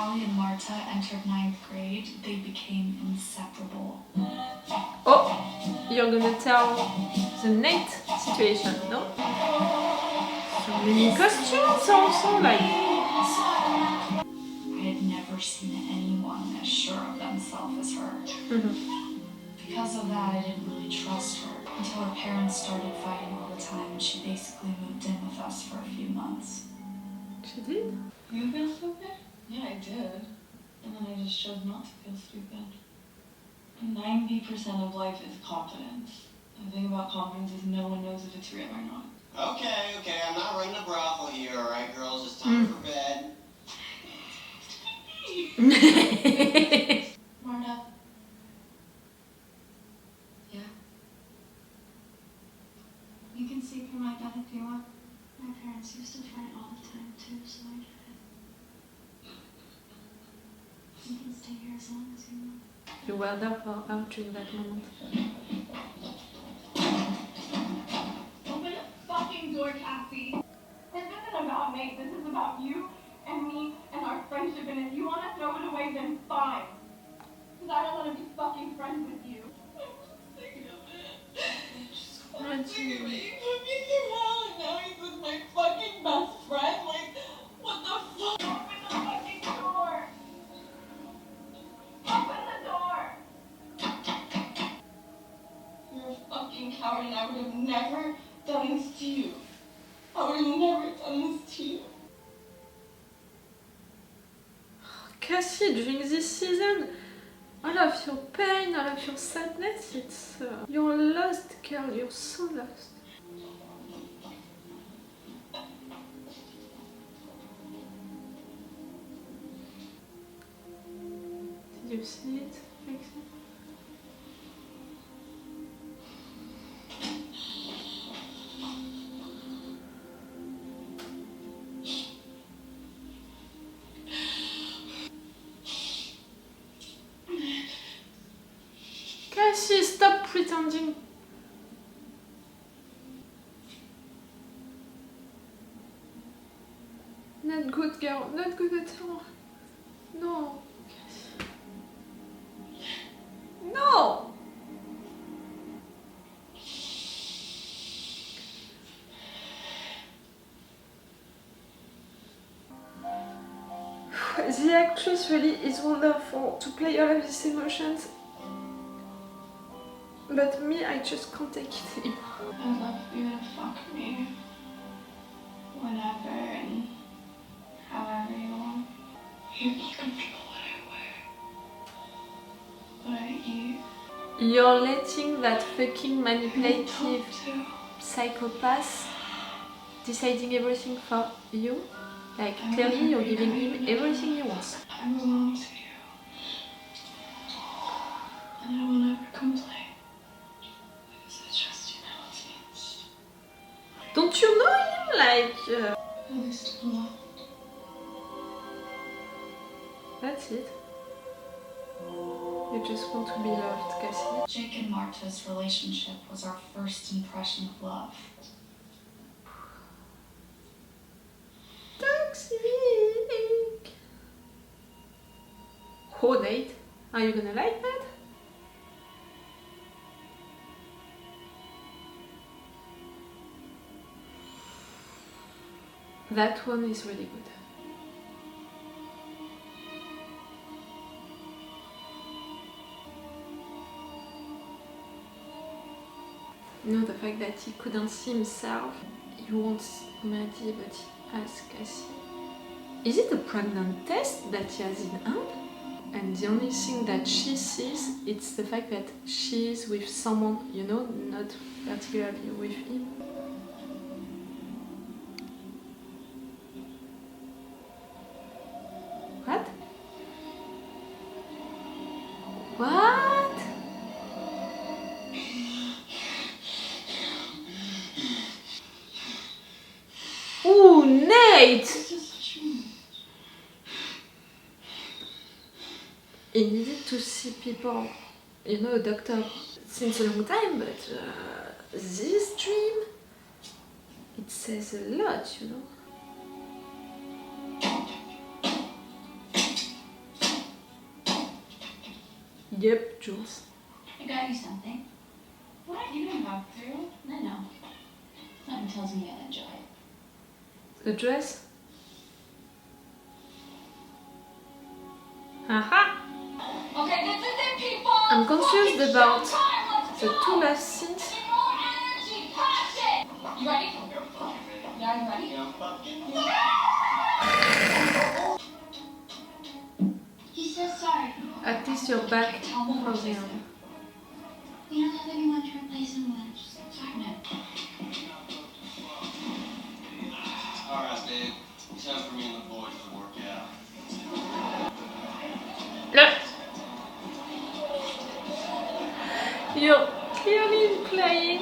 Callie and Marta entered 9th grade, they became inseparable. Oh, you're gonna tell the Nate situation, no? So many costumes also, like... I had never seen anyone as sure of themselves as her. Because of that, I didn't really trust her until her parents started fighting all the time and she basically moved in with us for a few months. She did? You feel stupid? Yeah, I did. And then I just chose not to feel stupid. 90% of life is confidence. The thing about confidence is no one knows if it's real or not. Okay, I'm not running a brothel here, alright, girls? It's time for bed. Marta? Yeah? You can sleep in my bed if you want. My parents used to fight all the time too, so I get it. You can stay here as long as you want. You were there for her during that moment. Open the fucking door, Cassie. This isn't about Nate. This is about you and me and our friendship. And if you want to throw it away, then fine. Because I don't want to be fucking friends with you. I'm just sick of it. I'm sick of it. You put me through hell and now he's with my fucking best friend. Like, what the fuck? Open the fucking door. Open the door. You're a fucking coward and I would have never done this to you. I would have never done this to you. Cassie, during this season, all of your pain, all of your sadness, it's... you're lost, girl, you're so lost. Did you see it, Lexi? Cassie, stop pretending. Not good, girl. Not good at all. No. Cassie. No! The actress really is wonderful to play all of these emotions. But me, I just can't take it anymore. I'd love for you to fuck me. Whenever and however you want. You can control what I wear. What I eat. You're letting that fucking manipulative psychopath deciding everything for you? Like, clearly you're giving him everything he wants. I belong to you. And I won't ever complain. Because I trust you now as much. Don't you know him? Like... At least I'm loved. That's it. You just want to be loved, Cassie. Jake and Marta's relationship was our first impression of love. Toxic! Oh, Nate, are you gonna like that? That one is really good. You know, the fact that he couldn't see himself, he wants Maddie, but he asks Cassie. Is it a pregnant test that he has in hand? And the only thing that she sees, it's the fact that she is with someone, you know, not particularly with him. What? What? Ooh, Nate! He needed to see people, you know, a doctor since a long time, but this dream, it says a lot, you know. Yep, Jules. I got you something. What? You don't have to. No. Something tells me you'll enjoy it. The dress? Haha! Okay, this is it, people. I'm confused Fucking about showtime. Let's the go. two last scenes. Give me more energy, passion. You ready? Yeah, you ready? Yeah, fucking. He's so sorry. At least you're back Tell him for what the it is. We don't have anyone to replace him with. Just sign it. Alright, babe. Time for me and the boys to work out. Look! You're clearly implying.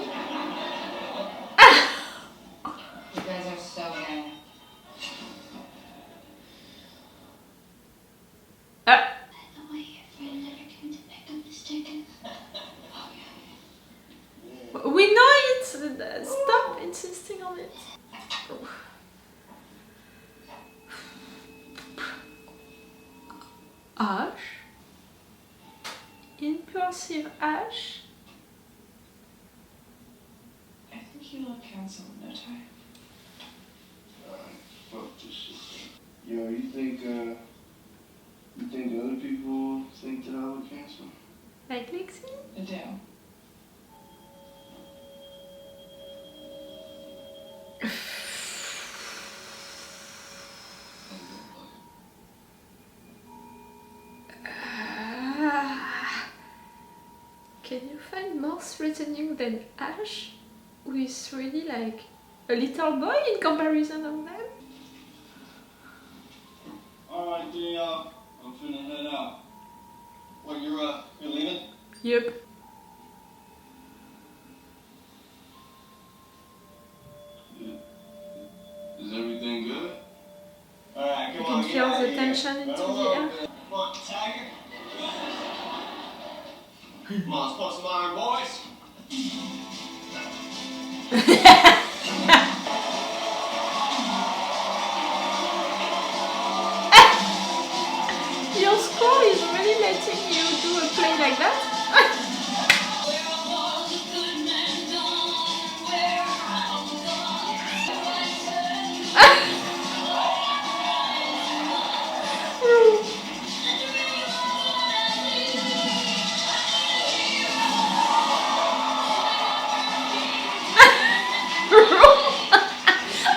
You guys are so young. Ah. By the way, your friend never came to pick up his ticket. We know it! Stop insisting on it. Ash? Impulsive Ash? I think you look handsome in no time. Fuck this shit. Yo, you think other people think that I look handsome? Like Lexi? I do. Can you find more threatening than Ash? Who is really like a little boy in comparison of them? Alright, then, y'all. I'm finna head out. What, you're leaving? Yep. Is everything good? Alright, You come can on, get feel out the of here. tension Right into the along, air. man. Come on, Tiger. Come on, let's put some iron, boys. Your school is really letting you do a play like that?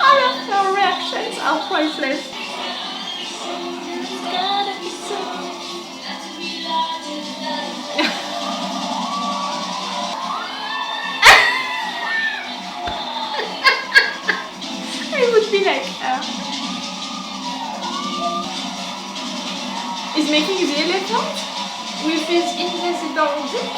All of your reactions are priceless. I would be like, he's making the elephant with his invisible dick.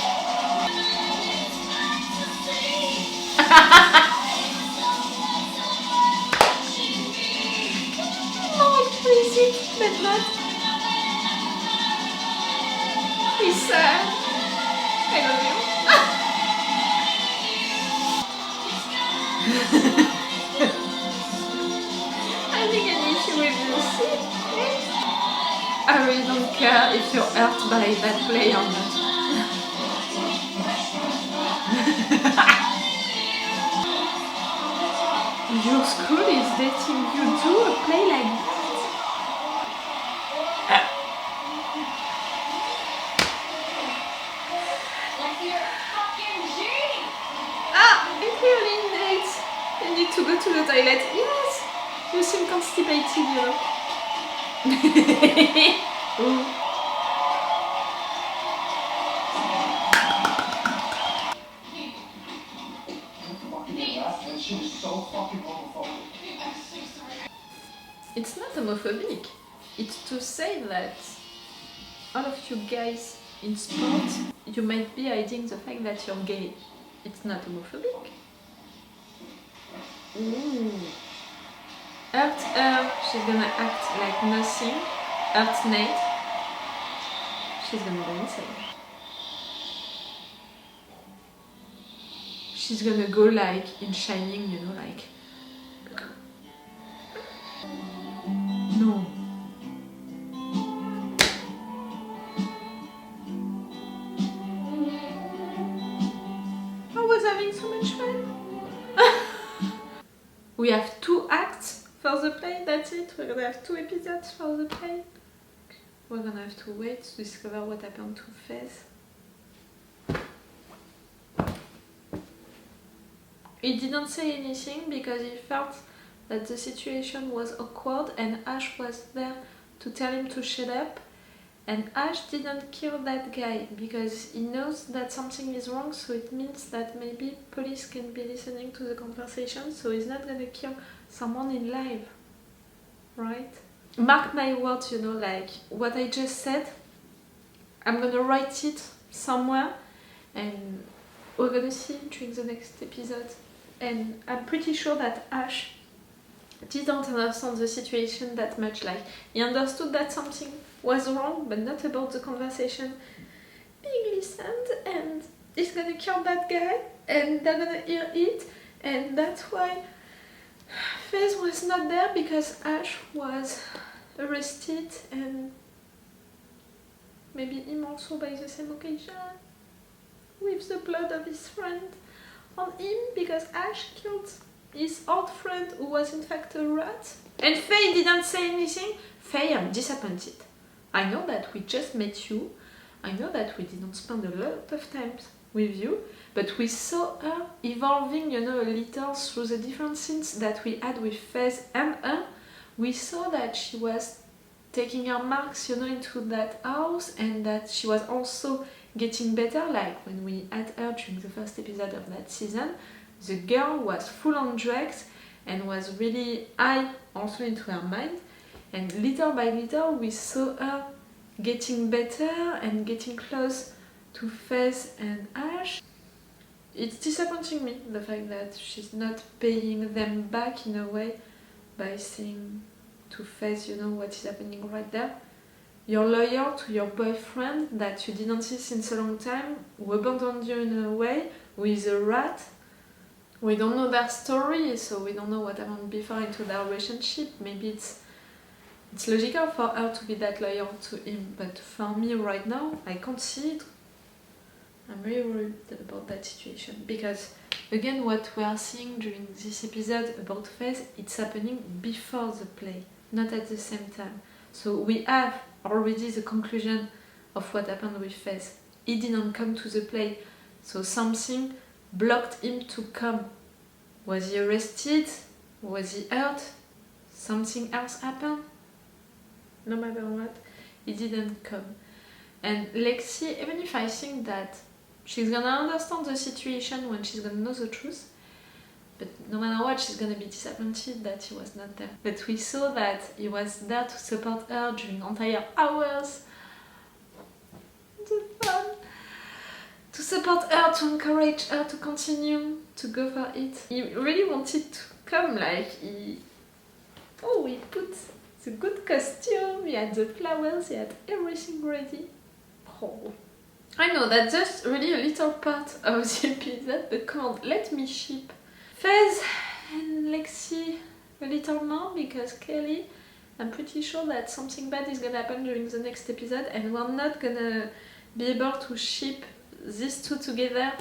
Oh, crazy, but not. He's sad. I love you. Having an issue with the seat. I really don't care if you're hurt by that play or not. Your school is letting you do a play like that? Like you're a fucking G. It really needs. You need to go to the toilet. Yes! You seem constipated, you know. Ooh. That shit is so fucking homophobic. I'm so sorry. It's not homophobic. It's to say that all of you guys in sport, you might be hiding the fact that you're gay. It's not homophobic. Ooh. Hurt her, she's gonna act like nothing. Hurt Nate, she's gonna go insane. She's gonna go like in Shining, you know, like. No. was having so much fun. We have 2 acts for the play, that's it. We're gonna have 2 episodes for the play. We're gonna have to wait to discover what happened to Fez. He didn't say anything because he felt that the situation was awkward and Ash was there to tell him to shut up. And Ash didn't kill that guy because he knows that something is wrong, so it means that maybe police can be listening to the conversation, so he's not gonna kill someone in live, right? Mark my words, you know, like what I just said, I'm gonna write it somewhere and we're gonna see during the next episode. And I'm pretty sure that Ash didn't understand the situation that much. Like, he understood that something was wrong, but not about the conversation being listened, and he's gonna kill that guy, and they're gonna hear it, and that's why Fez was not there, because Ash was arrested, and maybe him also by the same occasion, with the blood of his friend on him, because Ash killed his old friend who was in fact a rat. And Faye didn't say anything. Faye, I'm disappointed. I know that we just met you. I know that we didn't spend a lot of time with you, but we saw her evolving, you know, a little through the different scenes that we had with Fez and her. We saw that she was taking her marks, you know, into that house, and that she was also getting better. Like when we had her during the first episode of that season, the girl was full on drugs and was really high also into her mind, and little by little we saw her getting better and getting close to Fez and Ash. It's disappointing me, the fact that she's not paying them back in a way by saying to Fez, you know, what is happening right there. You're loyal to your boyfriend that you didn't see since a long time, who abandoned you in a way, who is a rat. We don't know their story, so we don't know what happened before into their relationship. Maybe it's logical for her to be that loyal to him, but for me right now, I can't see it. I'm really worried about that situation, because again, what we are seeing during this episode about Fez, it's happening before the play, not at the same time. So we have already the conclusion of what happened with Fez. He didn't come to the play, so something blocked him to come. Was he arrested? Was he hurt? Something else happened? No matter what, he didn't come. And Lexi, even if I think that she's gonna understand the situation when she's gonna know the truth, but no matter what, she's gonna be disappointed that he was not there. But we saw that he was there to support her during entire hours. The fun! To support her, to encourage her to continue to go for it. He really wanted to come, like he put the good costume, he had the flowers, he had everything ready. Oh. I know that's just really a little part of the episode, but come on, let me ship Fez and Lexi a little more, because clearly I'm pretty sure that something bad is gonna happen during the next episode, and we're not gonna be able to ship these two together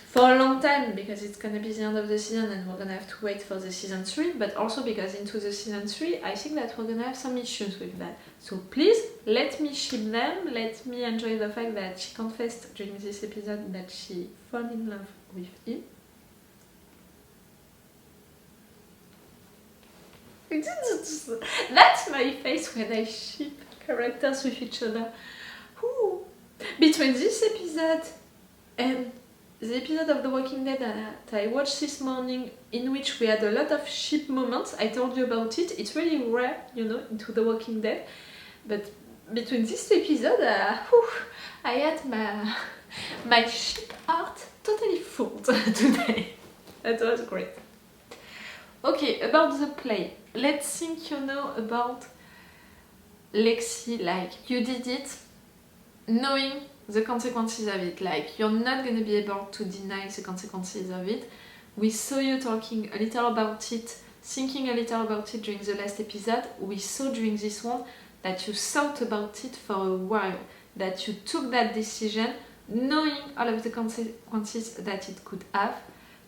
for a long time, because it's gonna be the end of the season and we're gonna have to wait for the season 3, but also because into the season 3 I think that we're gonna have some issues with that. So please let me ship them, let me enjoy the fact that she confessed during this episode that she fell in love with him. That's my face when I ship characters with each other. Ooh. Between this episode and the episode of The Walking Dead that I watched this morning, in which we had a lot of ship moments, I told you about it, it's really rare, you know, into The Walking Dead, but between these two episodes, I had my ship heart totally full today. That was great. Okay, about the play, let's think, you know, about Lexi. Like, you did it knowing the consequences of it. Like, you're not gonna be able to deny the consequences of it. We saw you talking a little about it, thinking a little about it during the last episode. We saw during this one that you thought about it for a while, that you took that decision knowing all of the consequences that it could have,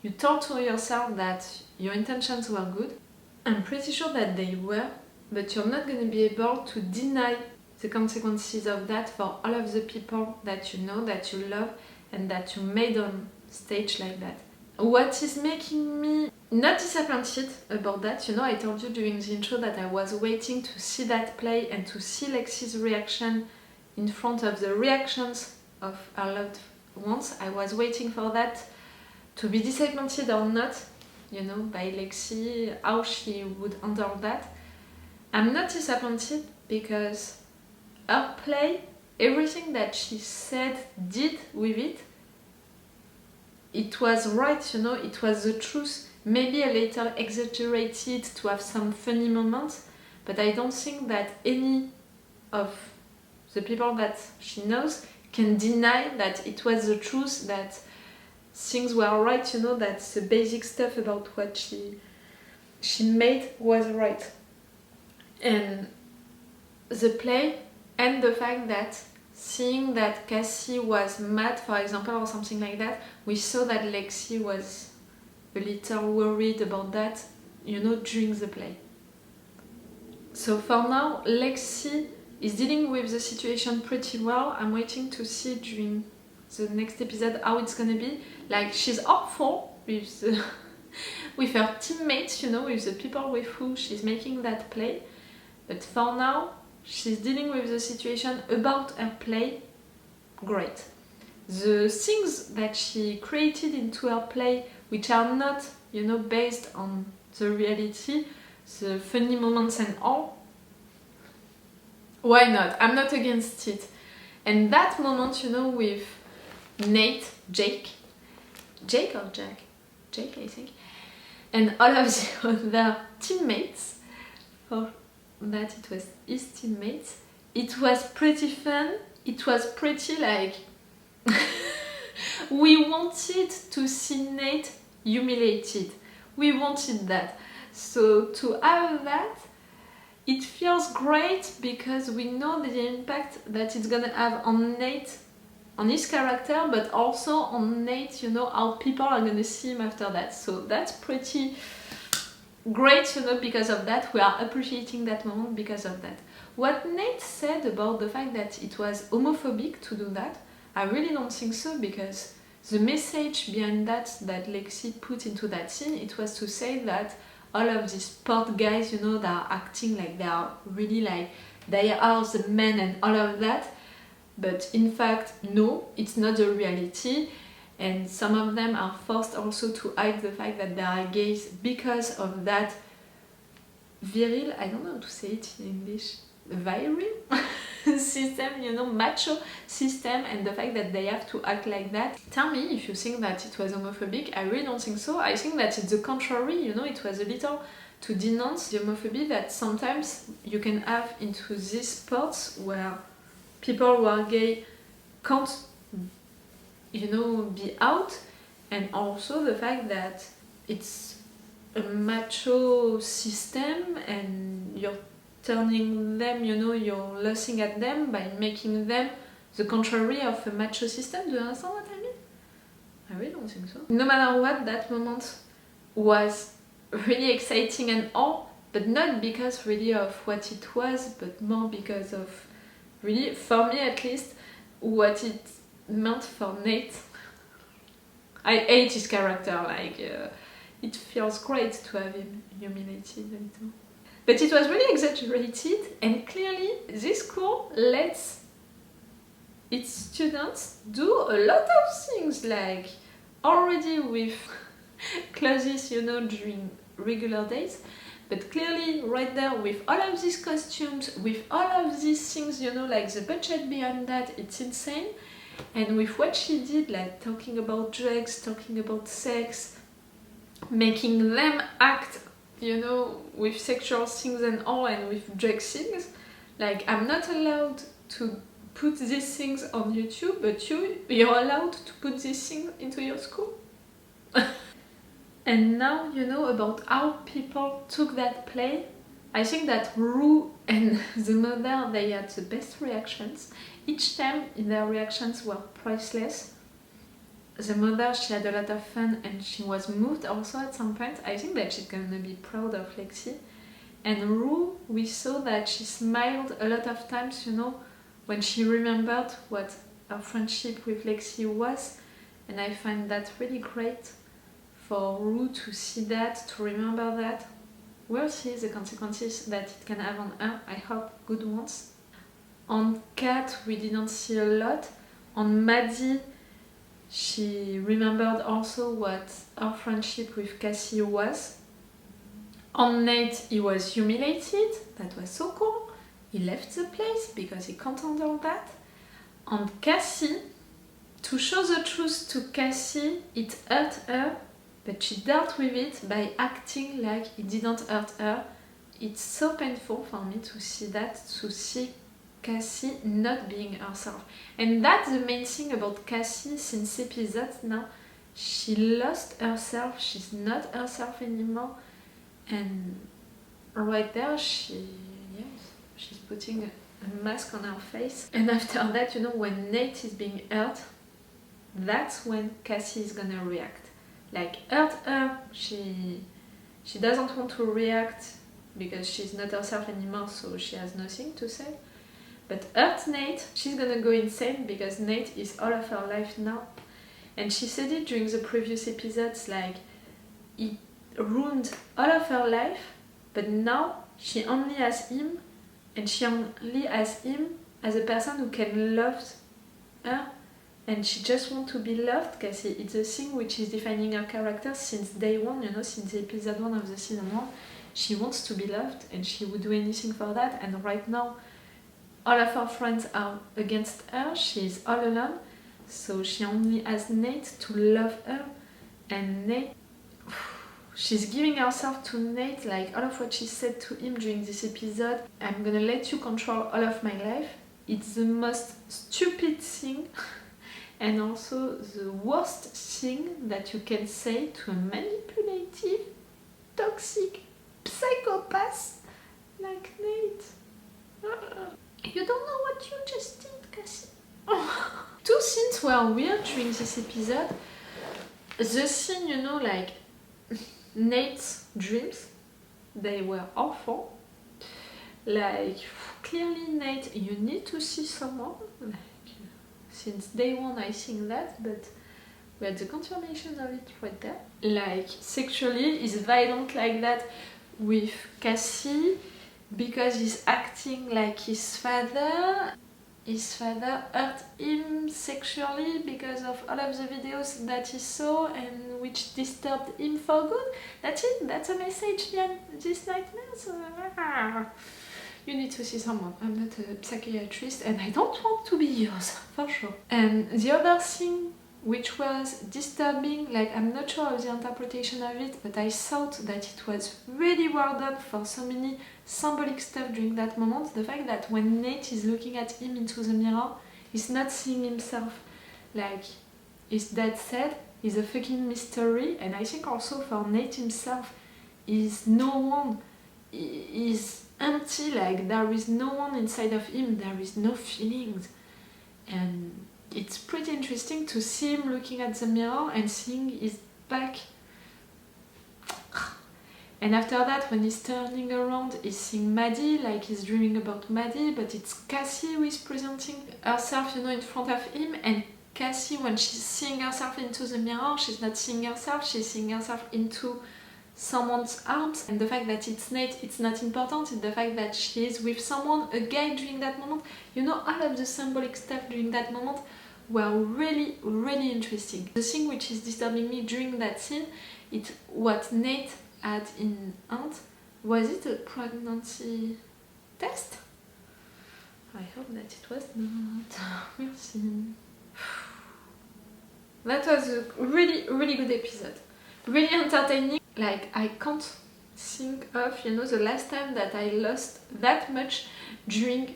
you told to yourself that your intentions were good. I'm pretty sure that they were, but you're not going to be able to deny the consequences of that for all of the people that you know, that you love, and that you made on stage like that. What is making me not disappointed about that, I told you during the intro that I was waiting to see that play and to see Lexi's reaction in front of the reactions of our loved ones. I was waiting for that to be disappointed or not, by Lexi, how she would handle that. I'm not disappointed because her play, everything that she said, did with it, it was right, it was the truth. Maybe a little exaggerated to have some funny moments, but I don't think that any of the people that she knows can deny that it was the truth, that things were right, that the basic stuff about what she made was right. And the play and the fact that seeing that Cassie was mad, for example, or something like that, we saw that Lexi was a little worried about that, during the play. So for now, Lexi is dealing with the situation pretty well. I'm waiting to see during the next episode how it's gonna be. Like, she's hopeful with with her teammates, with the people with who she's making that play. But for now, she's dealing with the situation about her play. Great. The things that she created into her play, which are not, based on the reality, the funny moments and all, why not? I'm not against it. And that moment, with Nate, Jake or Jack? Jake, I think. And all of the other teammates, or that it was his teammates, it was pretty fun. It was pretty like we wanted to see Nate humiliated. We wanted that. So to have that, it feels great because we know the impact that it's gonna have on Nate, on his character, but also on Nate, how people are gonna see him after that. So that's pretty great, because of that. We are appreciating that moment because of that. What Nate said about the fact that it was homophobic to do that, I really don't think so, because the message behind that Lexi put into that scene, it was to say that all of these sport guys, that are acting like they are really like, they are the men and all of that, but in fact, no, it's not the reality. And some of them are forced also to hide the fact that they are gays because of that viril, I don't know how to say it in English, viril system, macho system, and the fact that they have to act like that. Tell me if you think that it was homophobic. I really don't think so. I think that it's the contrary, it was a little to denounce the homophobia that sometimes you can have into these sports where people who are gay can't be out, and also the fact that it's a macho system and you're turning them, you're lusting at them by making them the contrary of a macho system. Do you understand what I mean? I really don't think so. No matter what, that moment was really exciting and all, but not because really of what it was, but more because of really, for me at least, what it meant for Nate. I hate his character, it feels great to have him humiliated a little. But it was really exaggerated, and clearly this school lets its students do a lot of things, like already with clothes, during regular days, but clearly right there with all of these costumes, with all of these things, like the budget behind that, it's insane. And with what she did, like talking about drugs, talking about sex, making them act, with sexual things and all, and with drug things, like, I'm not allowed to put these things on YouTube, but you're allowed to put these things into your school. And now, about how people took that play, I think that Rue and the mother, they had the best reactions, each time their reactions were priceless. The mother, she had a lot of fun and she was moved also at some point. I think that she's gonna be proud of Lexi. And Rue, we saw that she smiled a lot of times, you know, when she remembered what her friendship with Lexi was. And I find that really great for Rue to see that, to remember that. We'll see the consequences that it can have on her, I hope good ones. On Kat, we didn't see a lot. On Maddie, she remembered also what her friendship with Cassie was. On Nate, he was humiliated. That was so cool. He left the place because he can't handle that. On Cassie, to show the truth to Cassie, it hurt her, but she dealt with it by acting like it didn't hurt her. It's so painful for me to see that, to see Cassie not being herself. And that's the main thing about Cassie since episodes now. She lost herself, she's not herself anymore. And right there, she's putting a mask on her face. And after that, you know, when Nate is being hurt, that's when Cassie is gonna react. Like, hurt her, she doesn't want to react because she's not herself anymore, so she has nothing to say. But hurt Nate, she's gonna go insane because Nate is all of her life now. And she said it during the previous episodes, like, he ruined all of her life, but now she only has him, and she only has him as a person who can love her, and she just wants to be loved, because it's a thing which is defining her character since day one, you know, since episode 1 of the season 1. She wants to be loved, and she would do anything for that, and right now, all of her friends are against her, she's all alone, so she only has Nate to love her, and Nate, she's giving herself to Nate, like all of what she said to him during this episode. I'm gonna let you control all of my life. It's the most stupid thing and also the worst thing that you can say to a manipulative, toxic psychopath like Nate. You don't know what you just did, Cassie. Two scenes were weird during this episode. The scene, you know, like Nate's dreams, they were awful. Like, clearly Nate, you need to see someone. Like, since day one I think that, but we had the confirmation of it right there. Like, sexually, he's violent like that with Cassie because he's acting like his father. His father hurt him sexually because of all of the videos that he saw and which disturbed him for good. That's it, that's a message behind this nightmare. So, you need to see someone. I'm not a psychiatrist and I don't want to be yours, for sure. And the other thing which was disturbing, like I'm not sure of the interpretation of it, but I thought that it was really well done for so many symbolic stuff during that moment. The fact that when Nate is looking at him into the mirror, he's not seeing himself. Like, his dad said, he's a fucking mystery, and I think also for Nate himself, he's no one. He's empty, like there is no one inside of him, there is no feelings. And it's pretty interesting to see him looking at the mirror and seeing his back. And after that, when he's turning around, he's seeing Maddie, like he's dreaming about Maddie, but it's Cassie who is presenting herself, you know, in front of him. And Cassie, when she's seeing herself into the mirror, she's not seeing herself, she's seeing herself into someone's arms. And the fact that it's Nate, it's not important, it's the fact that she is with someone, a guy during that moment. You know, all of the symbolic stuff during that moment were really, really interesting. The thing which is disturbing me during that scene, it's what Nate had in hand. Was it a pregnancy test? I hope that it was not. We'll see. That was a really, really good episode. Really entertaining. Like, I can't think of, you know, the last time that I lost that much during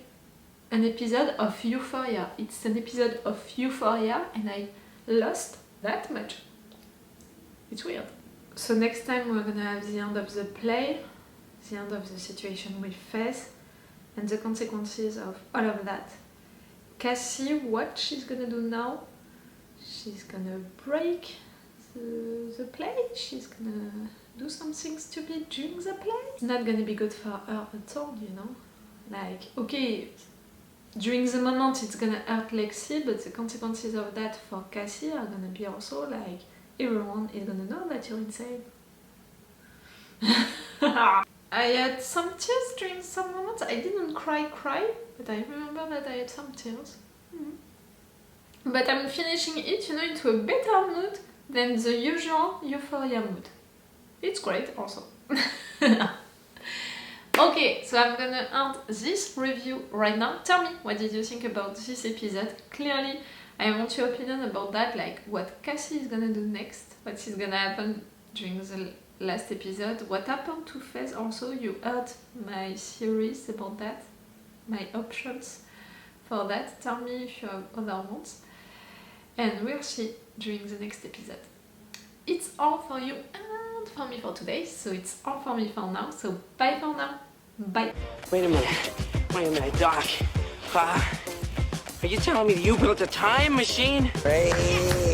an episode of Euphoria. It's an episode of Euphoria and I lost that much. It's weird. So next time we're gonna have the end of the play, the end of the situation with Fez, and the consequences of all of that. Cassie, what she's gonna do now? She's gonna break the play. She's gonna do something stupid during the play. It's not gonna be good for her at all, you know? Like, okay, during the moment it's gonna hurt Lexi, but the consequences of that for Cassie are gonna be also like, everyone is gonna know that you're insane. I had some tears during some moments. I didn't cry, but I remember that I had some tears. But I'm finishing it, you know, into a better mood than the usual Euphoria mood. It's great also. Okay, so I'm gonna end this review right now. Tell me, what did you think about this episode? Clearly, I want your opinion about that, like what Cassie is gonna do next, what is gonna happen during the last episode, what happened to Fez also. You heard my theories about that, my options for that. Tell me if you have other ones. And we'll see during the next episode. It's all for you and for me for today, so it's all for me for now, so bye for now. Bye. Wait a minute, Doc. Are you telling me that you built a time machine? Crazy.